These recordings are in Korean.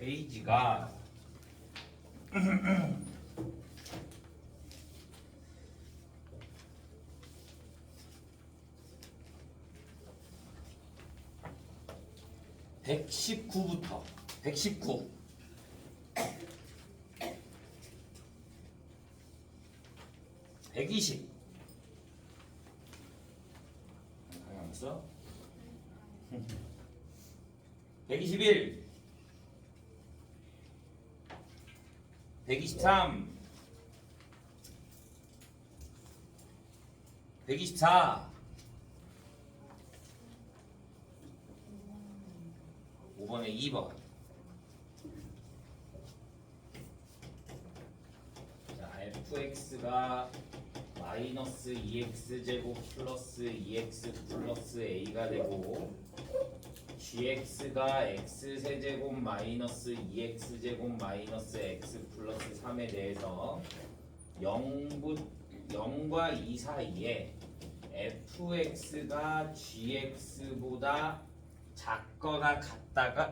페이지가 119부터 119 120 강양했어? 121 123 124 5번에 2번. 자, fx가 마이너스 2x제곱 플러스 2x 플러스 a가 되고 gx가 x세제곱 마이너스 2x제곱 마이너스 x 플러스 3에 대해서 0과 2 사이에 fx가 gx보다 작거나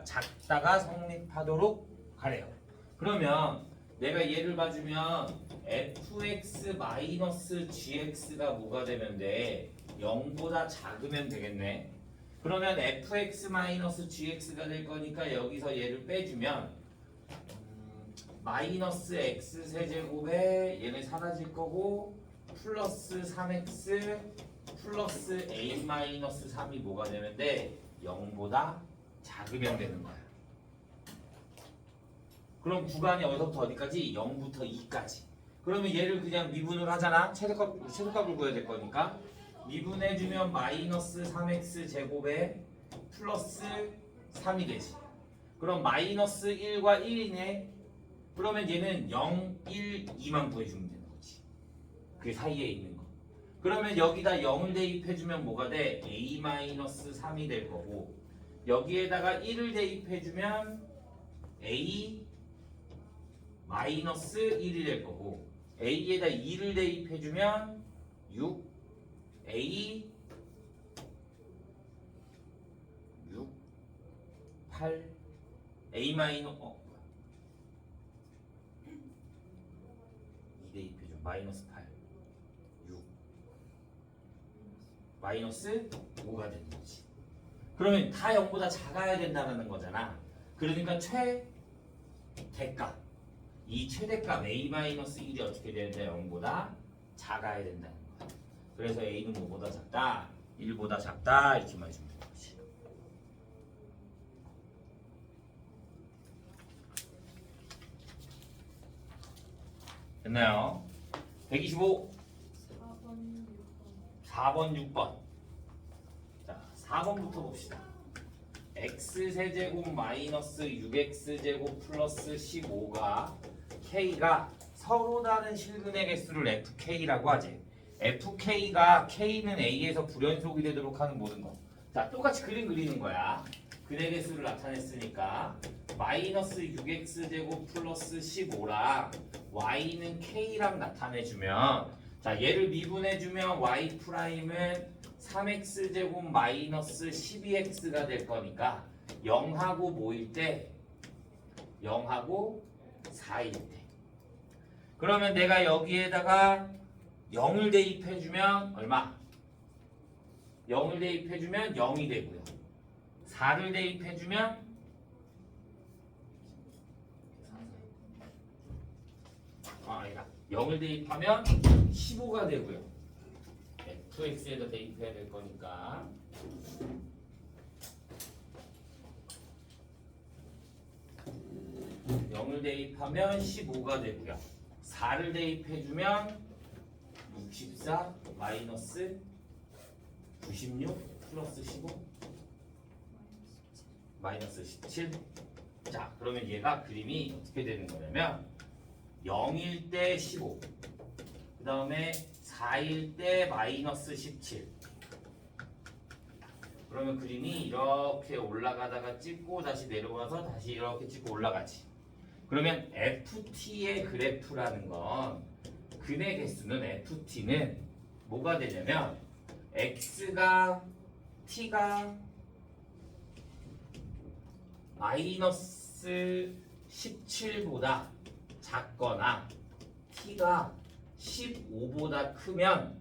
작다가 성립하도록 하래요. 그러면 내가 얘를 봐주면 fx 마이너스 gx가 뭐가 되면 돼? 0보다 작으면 되겠네. 그러면 fx 마이너스 gx가 될 거니까 여기서 얘를 빼주면 마이너스 x 세제곱에 얘는 사라질 거고 플러스 3x 플러스 a 마이너스 3이 뭐가 되면 돼? 0보다 작으면 되는 거야. 그럼 구간이 어디서부터 어디까지? 0부터 2까지. 그러면 얘를 그냥 미분을 하잖아. 최소값을 구해야 될 거니까 미분해주면 마이너스 3x 제곱에 플러스 3이 되지. 그럼 마이너스 1과 1이네. 그러면 얘는 0, 1, 2만 구해주면 되는 거지. 그 사이에 있는 거. 그러면 여기다 0을 대입해주면 뭐가 돼? a-3이 될 거고 여기에다가 1을 대입해주면 a-1이 될 거고 a에다 2를 대입해주면 6 a 6 8 a 마이너스 2 대입해줘 마이너스 8 6 마이너스 5가 되는 거지. 그러면 다 0보다 작아야 된다는 거잖아. 그러니까 최대값 이 최대값 a-1이 어떻게 돼야 돼? 0보다 작아야 된다는 거야. 그래서 a는 뭐보다 작다? 1보다 작다 이렇게 말해주면 되는 거지. 됐나요? 125 4번 6번. 자, 4번부터 봅시다. x세제곱 마이너스 6x제곱 플러스 15가 k가 서로 다른 실근의 개수를 fk라고 하지. fk가 k는 a에서 불연속이 되도록 하는 모든 거. 자, 똑같이 그림 그리는 거야. 근의 개수를 나타냈으니까 마이너스 6x제곱 플러스 15랑 y는 k랑 나타내주면 자, 얘를 미분해주면 y 프라임은 3x제곱 마이너스 12x가 될 거니까 0하고 뭐일 때? 0하고 4일 때. 그러면 내가 여기에다가 0을 대입해주면 얼마? 0을 대입해주면 0이 되고요. 4를 대입해주면 0을 대입하면 15가 되고요. fx에다 대입해야 될 거니까 (0을) 대입하면 15가 되고요. 4를 대입해주면 64 마이너스 96 플러스 15 마이너스 17. 자, 그러면 얘가 그림이 어떻게 되는 거냐면 0일 때 15, 그 다음에 4일 때 마이너스 17. 그러면 그림이 이렇게 올라가다가 찍고 다시 내려와서 다시 이렇게 찍고 올라가지. 그러면 FT의 그래프라는 건 근의 개수는 FT는 뭐가 되냐면 X가 T가 마이너스 17보다 작거나 t가 15보다 크면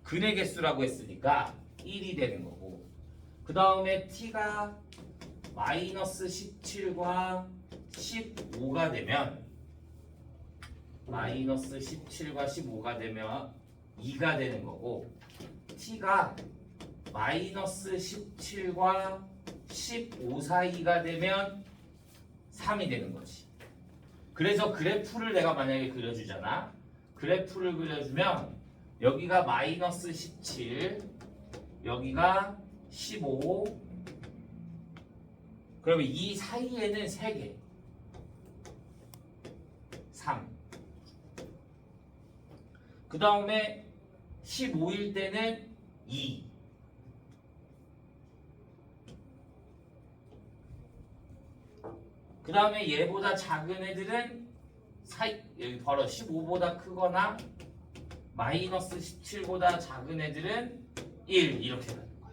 근의 개수라고 했으니까 1이 되는 거고, 그 다음에 t가 마이너스 17과 15가 되면 마이너스 17과 15가 되면 2가 되는 거고, t가 마이너스 17과 15 사이가 되면 3이 되는 거지. 그래서 그래프를 내가 만약에 그려주잖아. 그래프를 그려주면 여기가 마이너스 17, 여기가 15, 그러면 이 사이에는 3개, 3. 그 다음에 15일 때는 2. 그 다음에 얘보다 작은 애들은 여기 바로 15보다 크거나 마이너스 17보다 작은 애들은 1 이렇게 가는 거야.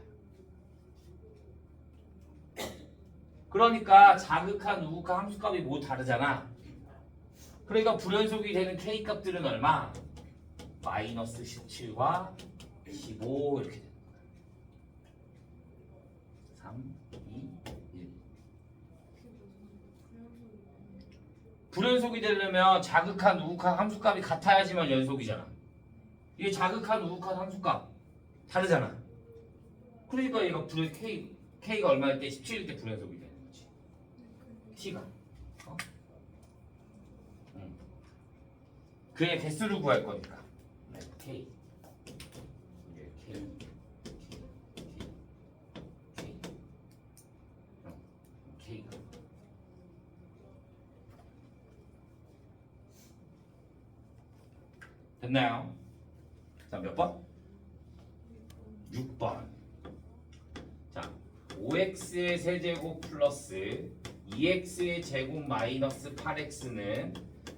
그러니까 자극한 우극한 함수값이 뭐 다르잖아. 그러니까 불연속이 되는 k 값들은 얼마? 마이너스 17과 15 이렇게 되는 거야. 3, 2, 1. 불연속이 되려면 자극한 우극한 함수값이 같아야지만 연속이잖아. 이게 자극한 우극한 함수값 다르잖아. 그러니까 얘가 K가 얼마일 때 17일 때 불연속이 되는 거지. T가. 그의 개수를 구할 거니까. 네, K. 이게 K. K가. 됐나요? 자, 몇 번? 6번. 자, 5x의 세제곱 플러스 2x의 제곱 마이너스 8x는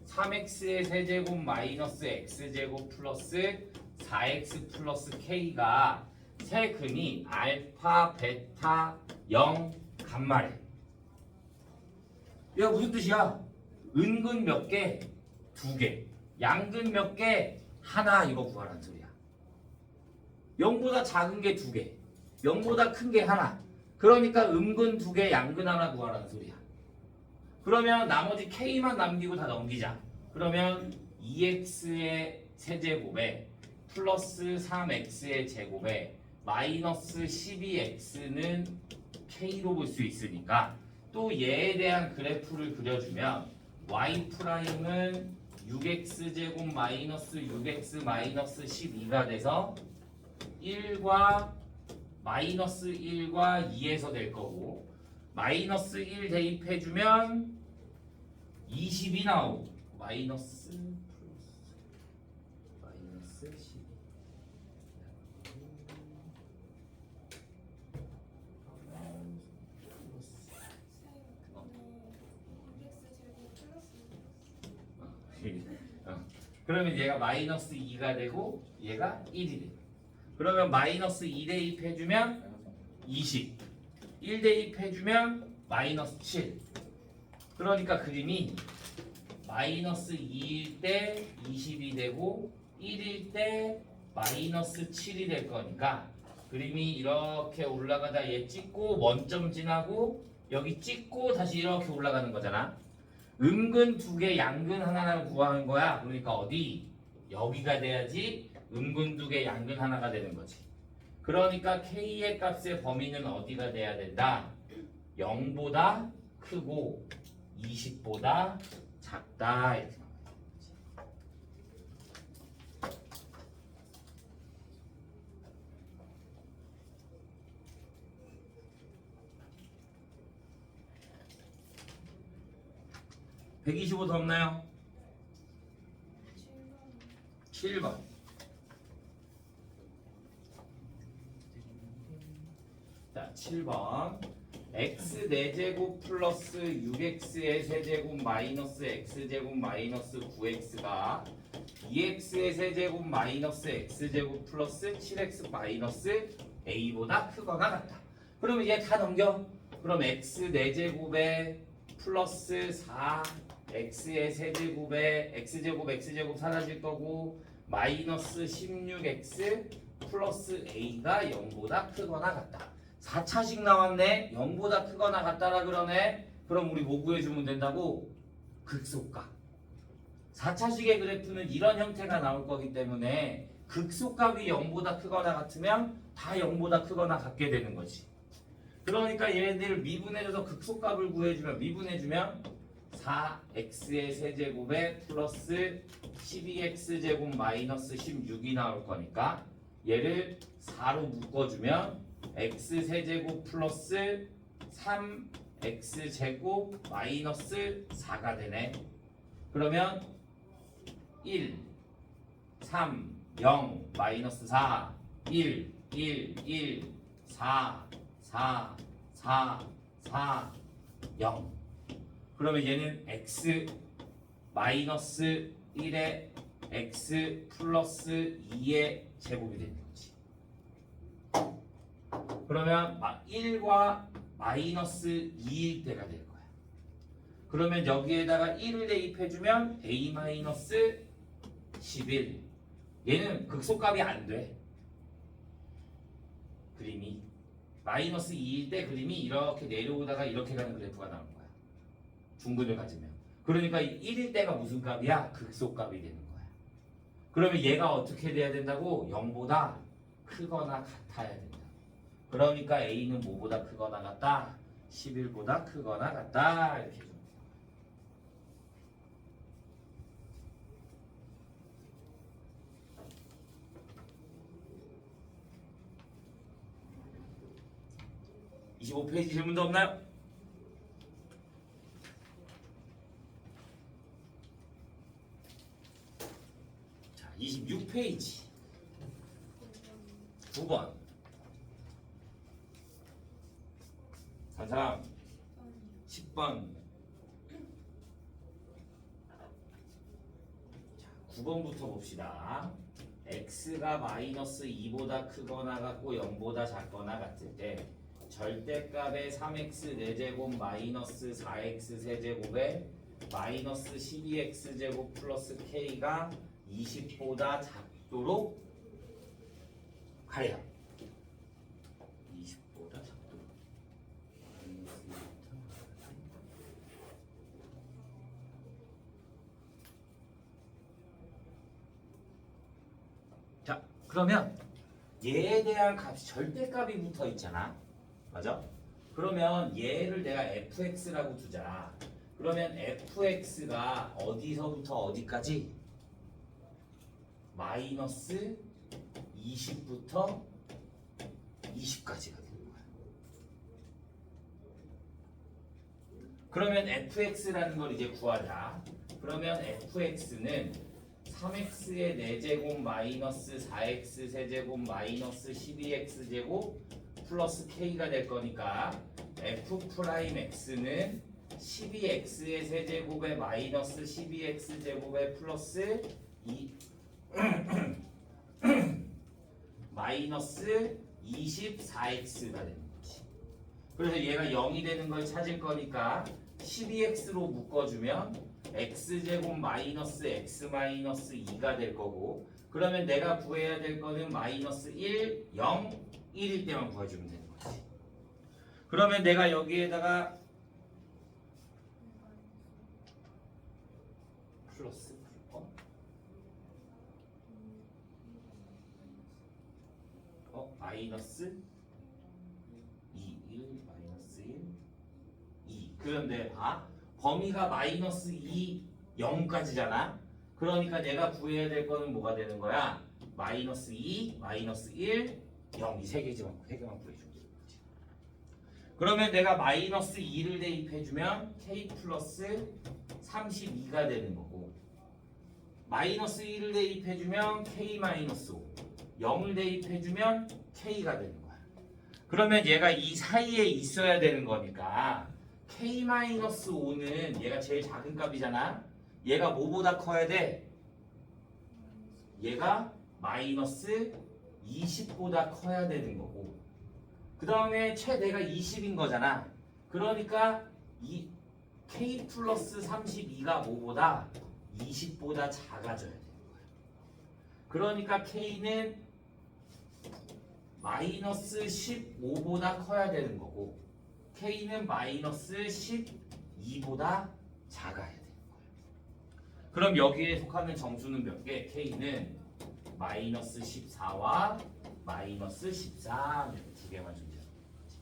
3x의 세제곱 마이너스 x제곱 플러스 4x 플러스 k가 세 근이 알파, 베타, 0, 감마래. 이거 무슨 뜻이야? 은근 몇 개? 2개. 양근 몇 개? 하나. 이거 구하라는 소리야. 0보다 작은 게 2개, 0보다 큰 게 하나. 그러니까 음근 2개, 양근 하나 구하라는 소리야. 그러면 나머지 k만 남기고 다 넘기자. 그러면 2x의 세제곱에 플러스 3x의 제곱에 마이너스 12x는 k로 볼 수 있으니까 또 얘에 대한 그래프를 그려주면 y 프라임은 6x제곱 마이너스 6x 마이너스 12가 돼서 1과 마이너스 1과 2에서 될 거고, 마이너스 1 대입해주면 20이 나오고, 마이너스 플러스 마이너스 12. 그러면 얘가 마이너스 2가 되고 얘가 1이 돼. 그러면 마이너스 2 대입해주면 20, 1 대입해주면 마이너스 7. 그러니까 그림이 마이너스 2일 때 20이 되고 1일 때 마이너스 7이 될 거니까 그림이 이렇게 올라가다 얘 찍고 원점 지나고 여기 찍고 다시 이렇게 올라가는 거잖아. 음근 2개, 양근 하나를 구하는 거야. 그러니까 어디? 여기가 돼야지 음근 2개, 양근 하나가 되는 거지. 그러니까 K의 값의 범위는 어디가 돼야 된다? 0보다 크고 20보다 작다. 이렇게. (125) 더 없나요? 7번. 자, 7번. x 4제곱 플러스 6x의 세제곱 마이너스 x제곱 마이너스 9x가 2x의 세제곱 마이너스 x제곱 플러스 7x 마이너스 a보다 크거나 같다. 그러면 얘 다 넘겨. 그럼 x 4제곱에 플러스 4x의 세제곱에 x제곱 사라질 거고 마이너스 16x 플러스 a가 0보다 크거나 같다. 4차식 나왔네. 0보다 크거나 같다라 그러네. 그럼 우리 뭐 구해주면 된다고? 극소값. 4차식의 그래프는 이런 형태가 나올 거기 때문에 극소값이 0보다 크거나 같으면 다 0보다 크거나 같게 되는 거지. 그러니까 얘네들 미분해줘서 극소값을 구해주면 미분해주면 4x의 세제곱에 플러스 12x제곱 마이너스 16이 나올 거니까 얘를 4로 묶어주면 x세제곱 플러스 3x제곱 마이너스 4가 되네. 그러면 1, 3, 0, 마이너스 4, 1, 4, 4, 4, 4, 0. 그러면 얘는 x 마이너스 1에 x 플러스 2의 제곱이 되는 거지. 그러면 1과 마이너스 2일 때가 될 거야. 그러면 여기에다가 1을 대입해주면 a 마이너스 11. 얘는 극소값이 안 돼. 그림이 마이너스 2일 때 그림이 이렇게 내려오다가 이렇게 가는 그래프가 나올 거야. 중근을 가지면. 그러니까 1일 때가 무슨 값이야? 극소값이 되는 거야. 그러면 얘가 어떻게 돼야 된다고? 0보다 크거나 같아야 된다. 그러니까 a는 뭐보다 크거나 같다? 11보다 크거나 같다. 이렇게 줍니다. (25페이지) 질문도 없나요? 자, 26페이지 9번. 한 사람 10번. 자, 9번부터 봅시다. x가 마이너스 2보다 크거나 같고 0보다 작거나 같을 때 절대값의 3x 4제곱 마이너스 4x 세제곱에 마이너스 12x제곱 플러스 k가 20보다 작도록 하여. 20보다 작도록. 자, 그러면 얘에 대한 값이 절대값이 붙어 있잖아. 맞아? 그러면 얘를 내가 fx라고 두자. 그러면 fx가 어디서부터 어디까지? 마이너스 20부터 20까지가 되는 거야. 그러면 fx라는 걸 이제 구하자. 그러면 fx는 3x의 4제곱 마이너스 4x 세제곱 마이너스 12x제곱 플러스 k가 될 거니까 f'x는 12x의 세제곱에 마이너스 12x제곱에 플러스 2 마이너스 24x가 되는 거지. 그래서 얘가 0이 되는 걸 찾을 거니까 12x로 묶어주면 x제곱 마이너스 x 마이너스 2가 될 거고, 그러면 내가 구해야 될 거는 마이너스 1, 0, 1일 때만 구해주면 되는 거지. 그러면 내가 여기에다가 플러스 마이너스 2, 1, 마이너스 1, 2. 그런데 봐. 범위가 마이너스 2, 0까지잖아. 그러니까 내가 구해야 될 거는 뭐가 되는 거야? 마이너스 2, 마이너스 1, 0. 이 세 개만 구해주면 되는 거지. 그러면 내가 마이너스 2를 대입해주면 k 플러스 32가 되는 거고, 마이너스 1을 대입해주면 k 마이너스 5, 0을 대입해주면 k가 되는 거야. 그러면 얘가 이 사이에 있어야 되는 거니까 k-5는 얘가 제일 작은 값이잖아. 얘가 뭐보다 커야 돼? 얘가 마이너스 20보다 커야 되는 거고, 그 다음에 최대가 20인 거잖아. 그러니까 이 k 플러스 32가 뭐보다 20보다 작아져야 되는 거야. 그러니까 k는 마이너스 15보다 커야 되는 거고 k는 마이너스 12보다 작아야 되는 거야. 그럼 여기에 속하는 정수는 몇 개? k는 마이너스 14와 마이너스 13 이렇게 두 개만 존재하는 거지.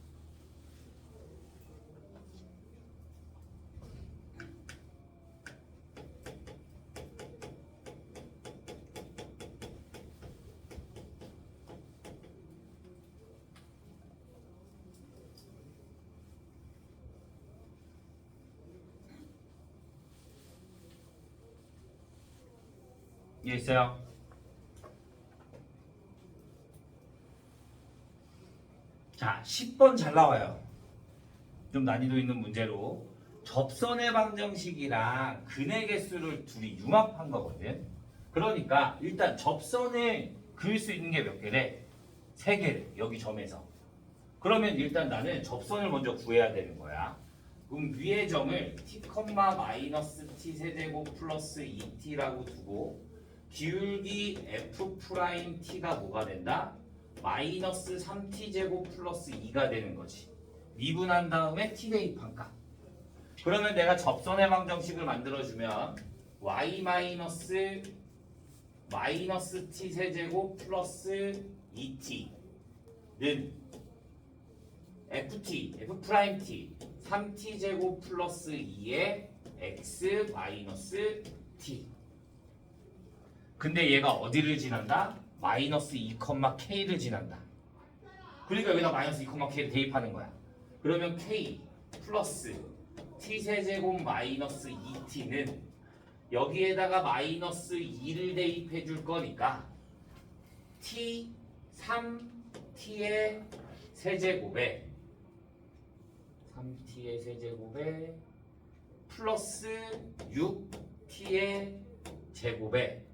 이해했어요? 자, 10번 잘 나와요. 좀 난이도 있는 문제로 접선의 방정식이랑 근의 개수를 둘이 융합한 거거든. 그러니까 일단 접선을 그을 수 있는 게 몇 개래? 3개래. 여기 점에서. 그러면 일단 나는 접선을 먼저 구해야 되는 거야. 그럼 위의 점을 t, 마이너스 t 세제곱 플러스 2t라고 두고 기울기 f 프라임 t가 뭐가 된다? 마이너스 3t 제곱 플러스 2가 되는 거지. 미분한 다음에 t 대입한 값. 그러면 내가 접선의 방정식을 만들어주면 y 마이너스 t 세제곱 플러스 2t는 f 프라임 t 3t 제곱 플러스 2의 x 마이너스 t. 근데 얘가 어디를 지난다? 마이너스 2,k를 지난다. 그러니까 여기다 마이너스 2,k를 대입하는 거야. 그러면 k 플러스 t 세제곱 마이너스 2t는 여기에다가 마이너스 2를 대입해 줄 거니까 t 3t의 세제곱에 3t의 세제곱에 플러스 6t의 제곱에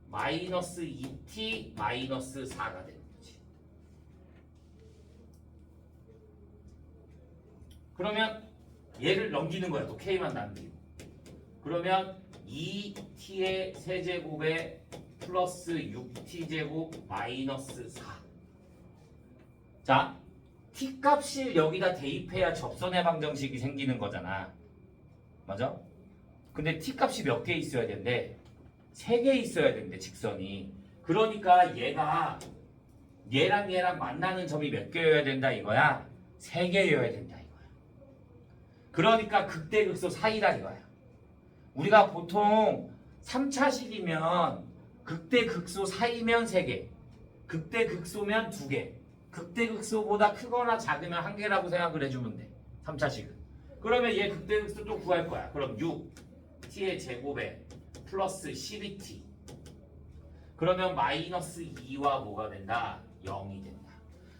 마이너스 2t 마이너스 4가 되는 거지. 그러면 얘를 넘기는 거야. 또 k만 남기고. 그러면 2t의 세제곱에 플러스 6t 제곱 마이너스 4. 자, t 값을 여기다 대입해야 접선의 방정식이 생기는 거잖아. 맞아? 근데 t 값이 몇 개 있어야 된대? 3개 있어야 되는데 직선이. 그러니까 얘가 얘랑 만나는 점이 몇 개여야 된다 이거야? 3개여야 된다 이거야. 그러니까 극대극소 사이다 이거야. 우리가 보통 3차식이면 극대극소 사이면 3개, 극대극소면 2개, 극대극소보다 크거나 작으면 1개라고 생각을 해주면 돼. 3차식은. 그러면 얘 극대극소 또 구할 거야. 그럼 6t의 제곱에 플러스 12t. 그러면 마이너스 2와 뭐가 된다? 0이 된다.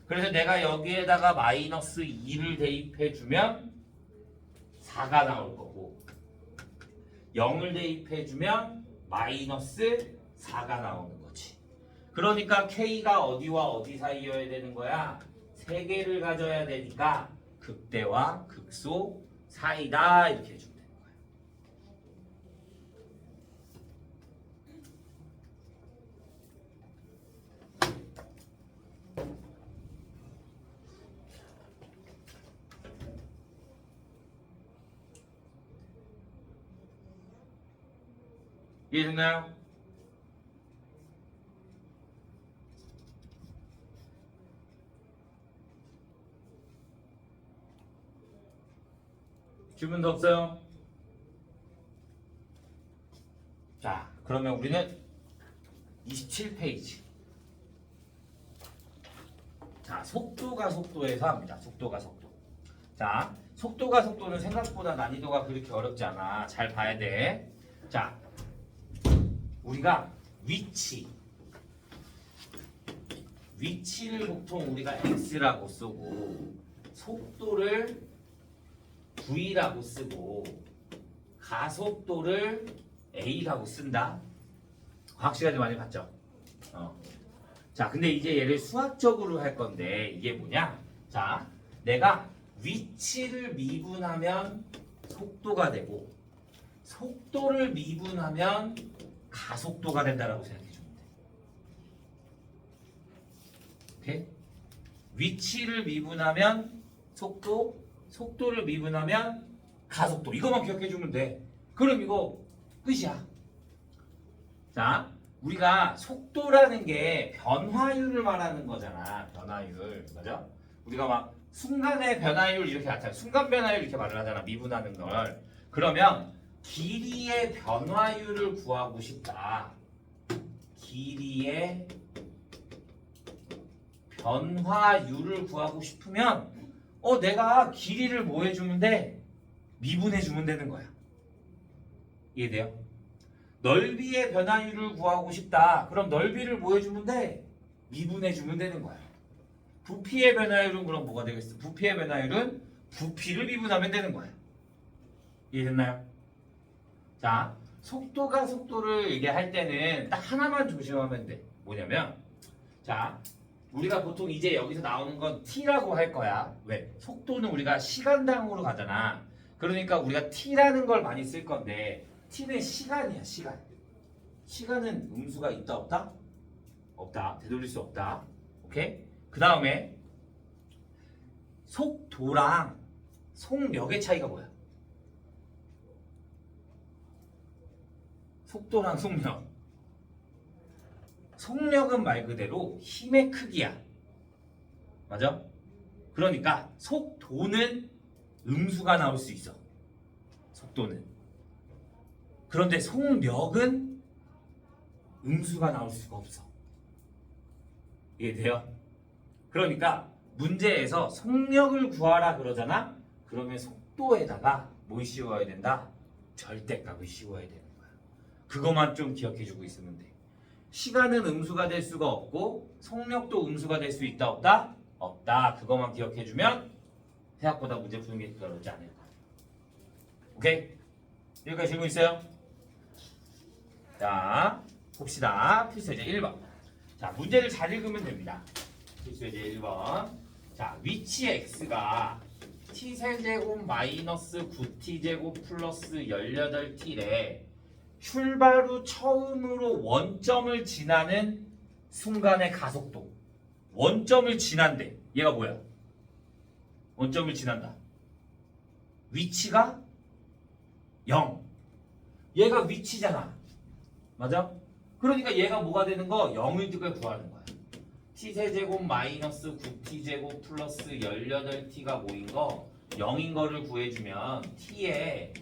그래서 내가 여기에다가 마이너스 2를 대입해주면 4가 나올 거고 0을 대입해주면 마이너스 4가 나오는 거지. 그러니까 k가 어디와 어디 사이여야 되는 거야? 3개를 가져야 되니까 극대와 극소 사이다 이렇게 해주면 되는 거야. 이해됐나요? 질문 더 없어요? 자, 그러면 우리는 27페이지. 자, 속도가 속도에서 합니다. 속도가 속도. 자, 속도가 속도는 생각보다 난이도가 그렇게 어렵지 않아. 잘 봐야 돼. 자, 우리가 위치를 보통 우리가 x라고 쓰고 속도를 v라고 쓰고 가속도를 a라고 쓴다. 과학 시간에 많이 봤죠? 자, 근데 이제 얘를 수학적으로 할 건데 이게 뭐냐? 자, 내가 위치를 미분하면 속도가 되고 속도를 미분하면 가속도가 된다라고 생각해 주면 돼. 오케이? 위치를 미분하면 속도, 속도를 미분하면 가속도. 이거만 기억해 주면 돼. 그럼 이거 끝이야. 자, 우리가 속도라는 게 변화율을 말하는 거잖아. 변화율. 맞아? 우리가 막 순간의 변화율 이렇게 나타나. 순간 변화율 이렇게 말을 하잖아. 미분하는 걸. 그러면 길이의 변화율을 구하고 싶다. 길이의 변화율을 구하고 싶으면 내가 길이를 뭐 해주면 돼? 미분해주면 되는 거야. 이해돼요? 넓이의 변화율을 구하고 싶다. 그럼 넓이를 뭐 해주면 돼? 미분해주면 되는 거야. 부피의 변화율은 그럼 뭐가 되겠어? 부피의 변화율은 부피를 미분하면 되는 거야. 이해됐나요? 자, 속도가 속도를 이게 할 때는 딱 하나만 조심하면 돼. 뭐냐면, 자, 우리가 보통 이제 여기서 나오는 건 t라고 할 거야. 왜? 속도는 우리가 시간당으로 가잖아. 그러니까 우리가 t라는 걸 많이 쓸 건데 t는 시간이야, 시간. 시간은 음수가 있다, 없다? 없다. 되돌릴 수 없다. 오케이? 그 다음에 속도랑 속력의 차이가 뭐야? 속도랑 속력. 속력은 말 그대로 힘의 크기야. 맞아? 그러니까 속도는 음수가 나올 수 있어. 속도는. 그런데 속력은 음수가 나올 수가 없어. 이해돼요? 그러니까 문제에서 속력을 구하라 그러잖아? 그러면 속도에다가 뭘 씌워야 된다? 절대값을 씌워야 되는 거야. 그것만 좀 기억해주고 있으면 돼. 시간은 음수가 될 수가 없고 속력도 음수가 될 수 있다 없다? 없다. 그것만 기억해주면 생각보다 문제 푸는 게 어렵지 않을 거야. 오케이? 여기까지 질문 있어요? 자, 봅시다. 필수예제 1번. 자, 문제를 잘 읽으면 됩니다. 필수예제 1번. 자, 위치 x가 t세제곱 마이너스 9t제곱 플러스 18t래 출발 후 처음으로 원점을 지나는 순간의 가속도. 원점을 지난대. 얘가 뭐야? 원점을 지난다. 위치가 0. 얘가 위치잖아. 맞아? 그러니까 얘가 뭐가 되는 거? 0을 구하는 거야. t세제곱 마이너스 9t제곱 플러스 18t가 뭐인 거? 0인 거를 구해주면 t에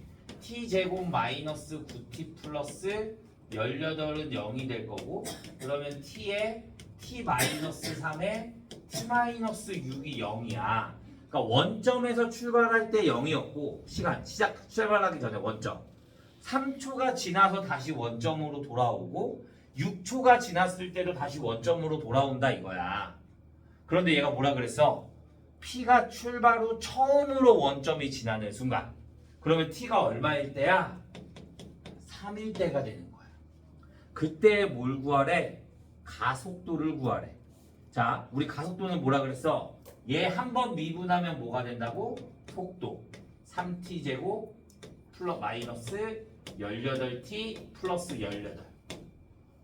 t제곱 마이너스 9t 플러스 18은 0이 될 거고 그러면 t에 t 마이너스 3에 t 마이너스 6이 0이야. 그러니까 원점에서 출발할 때 0이었고 시작 출발하기 전에 원점 3초가 지나서 다시 원점으로 돌아오고 6초가 지났을 때도 다시 원점으로 돌아온다 이거야. 그런데 얘가 뭐라 그랬어? P가 출발 후 처음으로 원점이 지나는 순간 그러면 T가 얼마일 때야? 3일 때가 되는 거야. 그때 뭘 구하래? 가속도를 구하래. 자, 우리 가속도는 뭐라 그랬어? 얘 한 번 미분하면 뭐가 된다고? 속도 3t제곱 플러스 마이너스 18t 플러스 18.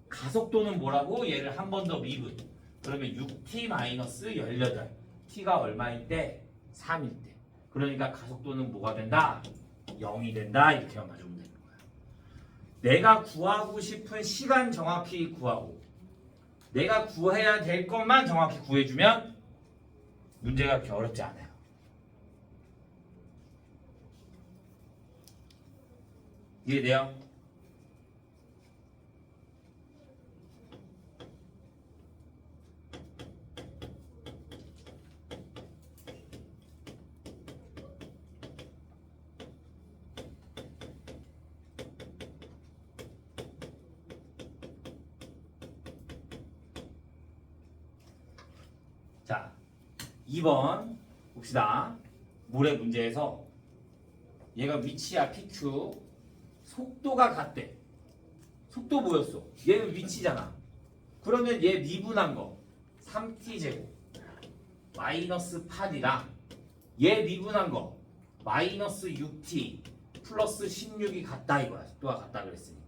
가속도는 뭐라고? 얘를 한 번 더 미분. 그러면 6t 마이너스 18. t가 얼마일 때? 3일 때. 그러니까 가속도는 뭐가 된다? 0이 된다. 이렇게만 맞으면 되는 거야. 내가 구하고 싶은 시간 정확히 구하고 내가 구해야 될 것만 정확히 구해주면 문제가 그렇게 어렵지 않아요. 이해돼요? 자, 2번 봅시다. 모래 문제에서 얘가 위치야 PQ 속도가 같대. 속도 뭐였어? 얘는 위치잖아. 그러면 얘 미분한 거 3t제곱 마이너스 8이랑 얘 미분한 거 마이너스 6t 플러스 16이 같다 이거야. 속도가 같다 그랬으니까.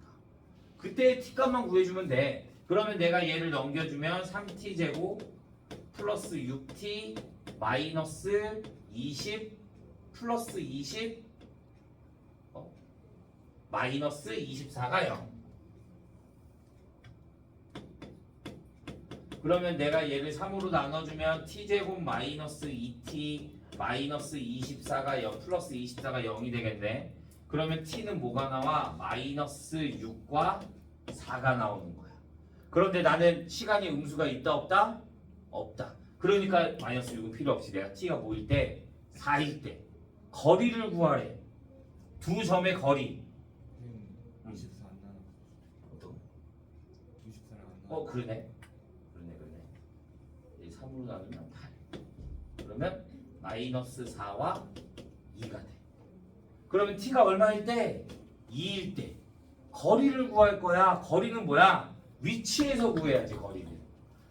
그때 t값만 구해주면 돼. 그러면 내가 얘를 넘겨주면 3t 제곱 플러스 6t 마이너스 20 플러스 20 마이너스 24가 0. 그러면 내가 얘를 3으로 나눠주면 t제곱 마이너스 2t 마이너스 24가 0 플러스 24가 0이 되겠네. 그러면 t는 뭐가 나와? 마이너스 6과 4가 나오는 거야. 그런데 나는 시간이 음수가 있다 없다? 없다. 그러니까 마이너스 6은 필요 없이 내가 t가 뭐일 때? 4일 때 거리를 구하래. 두 점의 거리. 24 안 나와. 어떤? 24랑 안 나와. 그러네. 이 3으로 나누면 8. 그러면 마이너스 4와 2가 돼. 그러면 t가 얼마일 때? 2일 때. 거리를 구할 거야. 거리는 뭐야? 위치에서 구해야지 거리를.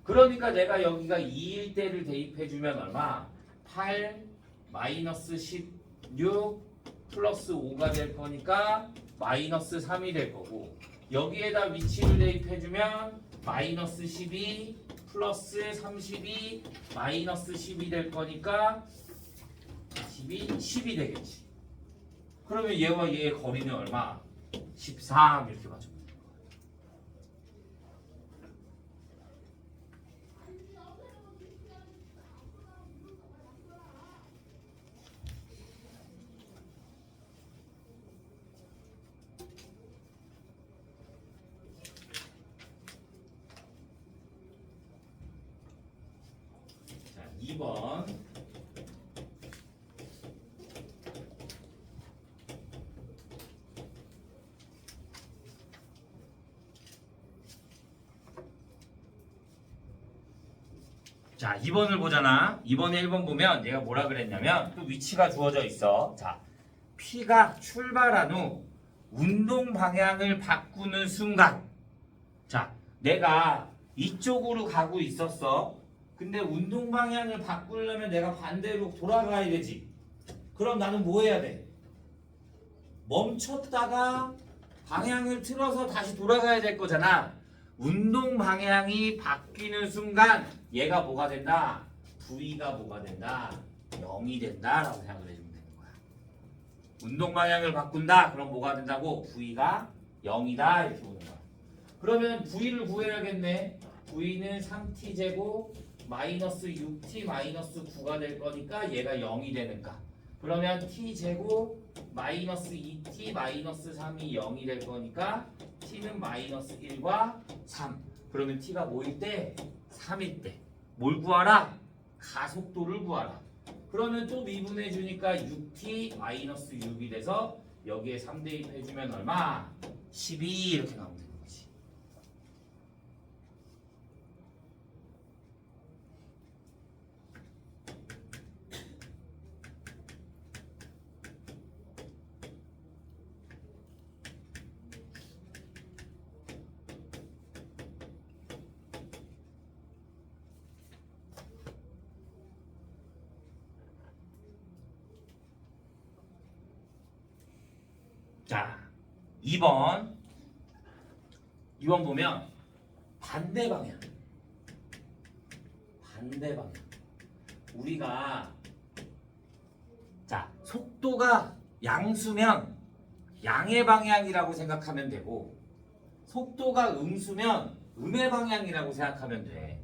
그러니까 내가 여기가 2일 때를 대입해주면 얼마? 8 마이너스 16 플러스 5가 될 거니까 마이너스 3이 될 거고, 여기에다 위치를 대입해주면 마이너스 12 플러스 32 마이너스 10이 될 거니까 10이 되겠지. 그러면 얘와 얘의 거리는 얼마? 13 이렇게 맞춰. 자, 2번. 자, 2번을 보잖아. 2번에 1번 보면 얘가 뭐라 그랬냐면 또 위치가 주어져 있어. 자, P가 출발한 후 운동 방향을 바꾸는 순간, 자, 내가 이쪽으로 가고 있었어. 근데 운동 방향을 바꾸려면 내가 반대로 돌아가야 되지. 그럼 나는 뭐 해야 돼? 멈췄다가 방향을 틀어서 다시 돌아가야 될 거잖아. 운동 방향이 바뀌는 순간 얘가 뭐가 된다? V가 뭐가 된다? 0이 된다라고 생각을 해주면 되는 거야. 운동 방향을 바꾼다? 그럼 뭐가 된다고? V가 0이다 이렇게 보는 거야. 그러면 V를 구해야겠네. V는 3t제곱 마이너스 6t 마이너스 9가 될 거니까 얘가 0이 되는가? 그러면 t제곱 마이너스 2t 마이너스 3이 0이 될 거니까 t는 마이너스 1과 3. 그러면 t가 뭐일 때? 3일 때. 뭘 구하라? 가속도를 구하라. 그러면 또 미분해 주니까 6t 마이너스 6이 돼서 여기에 3 대입해 주면 얼마? 12 이렇게 나오면 되는 거지. 자, 2번 보면 반대 방향. 우리가 자, 속도가 양수면 양의 방향이라고 생각하면 되고, 속도가 음수면 음의 방향이라고 생각하면 돼.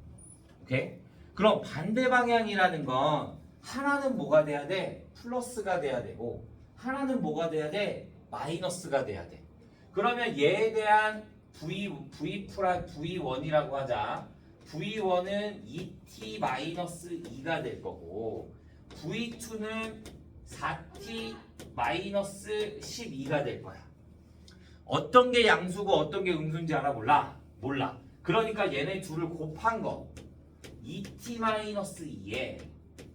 오케이? 그럼 반대 방향이라는 건 하나는 뭐가 돼야 돼? 플러스가 돼야 되고, 하나는 뭐가 돼야 돼? 마이너스가 돼야 돼. 그러면 얘에 대한 V1이라고 하자. V1은 2t 마이너스 2가 될 거고, V2는 4t 마이너스 12가 될 거야. 어떤 게 양수고 어떤 게 음수인지 알아? 몰라. 그러니까 얘네 둘을 곱한 거 2t 마이너스 2에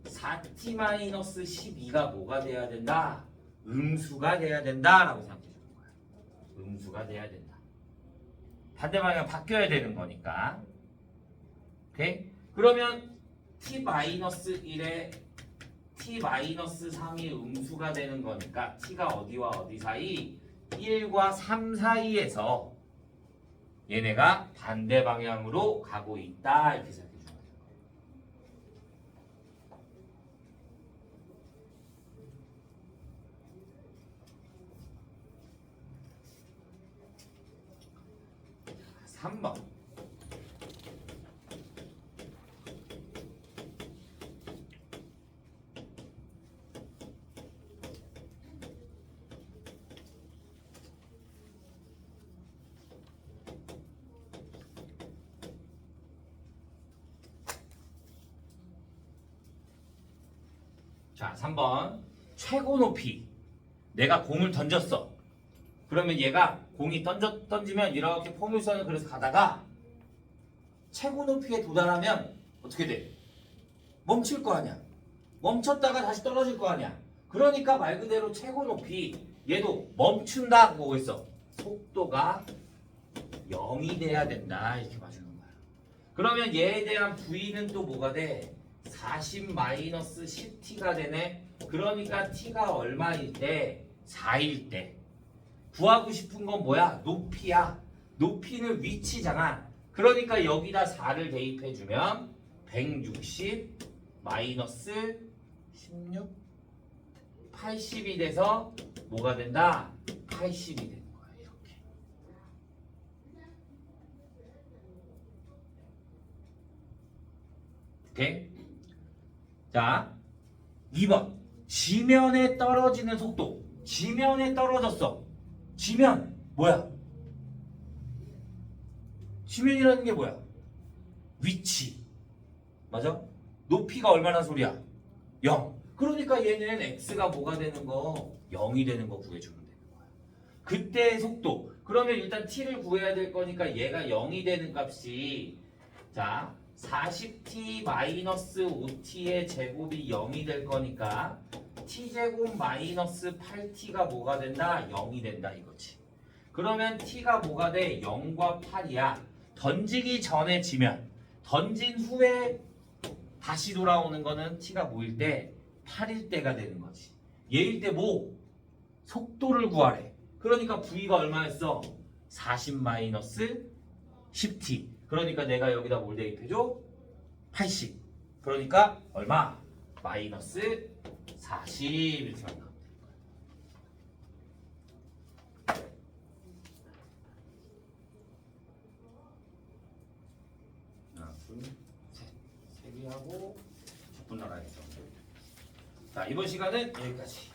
4t 마이너스 12가 뭐가 돼야 된다? 음수가 돼야 된다라고 생각해 주는 거야. 음수가 돼야 된다. 반대 방향 바뀌어야 되는 거니까. 오케이? 그러면 t 마이너스 1에 t-3이 음수가 되는 거니까 t가 어디와 어디 사이? 1과 3 사이에서 얘네가 반대 방향으로 가고 있다 이렇게 생각해 주면 돼요. 자, 3번. 자, 3번. 최고 높이. 내가 공을 던졌어. 그러면 얘가 공이 던지면 이렇게 포물선을 그래서 가다가 최고 높이에 도달하면 어떻게 돼? 멈출 거 아니야. 멈췄다가 다시 떨어질 거 아니야. 그러니까 말 그대로 최고 높이 얘도 멈춘다 보고 있어. 속도가 0이 돼야 된다 이렇게 봐주는 거야. 그러면 얘에 대한 V는 또 뭐가 돼? 40-10t가 되네. 그러니까 t가 얼마일 때? 4일 때. 구하고 싶은 건 뭐야? 높이야. 높이는 위치잖아. 그러니까 여기다 4를 대입해주면 160 마이너스 16 80이 돼서 뭐가 된다? 80이 되는 거야. 이렇게. 오케이? 자, 2번. 지면에 떨어지는 속도. 지면에 떨어졌어. 지면 뭐야? 지면이라는 게 뭐야? 위치. 맞아? 높이가 얼마나 소리야? 0. 그러니까 얘는 x가 뭐가 되는 거? 0이 되는 거 구해주면 되는 거야. 그때의 속도. 그러면 일단 t를 구해야 될 거니까 얘가 0이 되는 값이 자 40t-5t의 제곱이 0이 될 거니까 t제곱 마이너스 8t가 뭐가 된다? 0이 된다 이거지. 그러면 t가 뭐가 돼? 0과 8이야. 던지기 전에 지면 던진 후에 다시 돌아오는 거는 t가 뭐일 때? 8일 때가 되는 거지. 얘일 때 뭐? 속도를 구하래. 그러니까 v가 얼마였어? 40-10t. 그러니까 내가 여기다 뭘 대입해줘? 80. 그러니까 얼마? 마이너스 40 이렇게 나오면 되는 거야. 하나, 둘, 셋. 세 개 하고 10분 나가야겠죠. 자, 이번 시간은 여기까지.